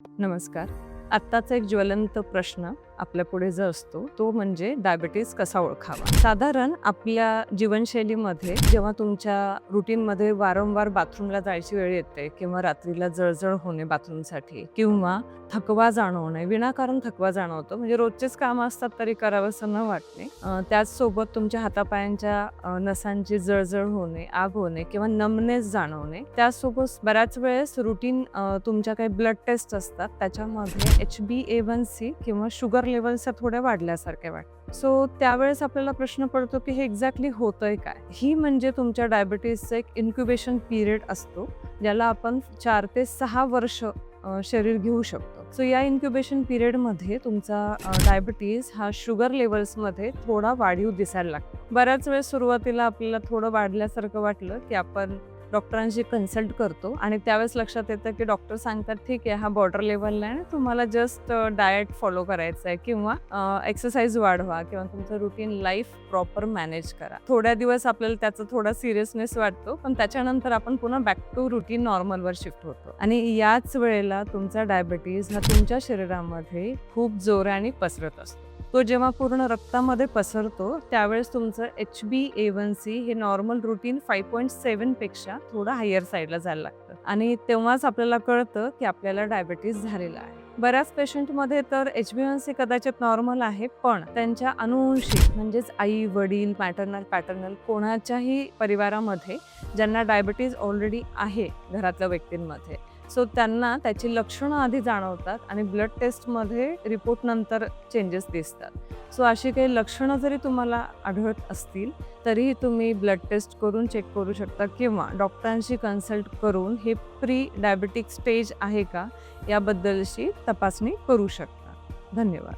नमस्कार. आत्ताचा एक ज्वलंत प्रश्न आपल्यापुढे जो असतो तो म्हणजे डायबिटीज कसा ओळखावा. साधारण आपल्या जीवनशैलीमध्ये जेव्हा तुमच्या रुटीनमध्ये वारंवार बाथरूमला जायची वेळ येते किंवा रात्रीला जळजळ होणे बाथरूमसाठी किंवा थकवा जाणवणे, विनाकारण थकवा जाणवतो, म्हणजे रोजचेच कामं असतात तरी करावंसं न वाटणे, त्याचसोबत तुमच्या हातापायांच्या नसांची जळजळ होणे, आग होणे किंवा नमनेस जाणवणे, त्याचसोबत बऱ्याच वेळेस रुटीन तुमच्या काही ब्लड टेस्ट असतात त्याच्यामध्ये HbA1c किंवा शुगर लेवल्स थोड्या वाढल्यासारख्या वाटतं. सो त्यावेळेस आपल्याला प्रश्न पडतो की हे एक्झॅक्टली होतंय काय. ही म्हणजे तुमच्या डायबिटीसचं एक इन्क्युबेशन पिरियड असतो, ज्याला आपण 4 ते 6 वर्ष शरीर घेऊ शकतो. सो या इन्क्युबेशन पिरियडमध्ये तुमचा डायबिटीज हा शुगर लेवल्समध्ये थोडा वाढीव दिसायला लागतो. बऱ्याच वेळेस सुरुवातीला आपल्याला थोडं वाढल्यासारखं वाटलं की आपण डॉक्टरांशी कन्सल्ट करतो आणि त्यावेळेस लक्षात येतं की डॉक्टर सांगतात ठीक आहे, हा बॉर्डर लेवलला आहे, तुम्हाला जस्ट डाएट फॉलो करायचं आहे किंवा एक्सरसाइज वाढवा किंवा तुमचं रुटीन लाईफ प्रॉपर मॅनेज करा. थोड्या दिवस आपल्याला त्याचा थोडा सिरियसनेस वाटतो, पण त्याच्यानंतर आपण पुन्हा बॅक टू रुटीन नॉर्मलवर शिफ्ट होतो. आणि याच वेळेला तुमचा डायबिटीज हा तुमच्या शरीरामध्ये खूप जोराने पसरत असतो. तो जेव्हा पूर्ण रक्तामध्ये पसरतो त्यावेळेस तुमचं HbA1c हे नॉर्मल रुटीन 5.7 पेक्षा थोडं हायर साईडला जायला लागतं आणि तेव्हाच आपल्याला कळतं की आपल्याला डायबिटीज झालेला आहे. बऱ्याच पेशंटमध्ये तर HbA1c कदाचित नॉर्मल आहे, पण त्यांच्या अनुवंशिक म्हणजेच आई वडील पॅटर्नल कोणाच्याही परिवारामध्ये ज्यांना डायबिटीज ऑलरेडी आहे घरातल्या व्यक्तींमध्ये, सो त्यांना त्याची लक्षणं आधी जाणवतात आणि ब्लड टेस्टमध्ये रिपोर्ट नंतर चेंजेस दिसतात. सो अशी काही लक्षणं जरी तुम्हाला आढळत असतील तरीही तुम्ही ब्लड टेस्ट करून चेक करू शकता किंवा डॉक्टरांशी कन्सल्ट करून हे प्री डायबिटिक स्टेज आहे का याबद्दलची तपासणी करू शकता. धन्यवाद.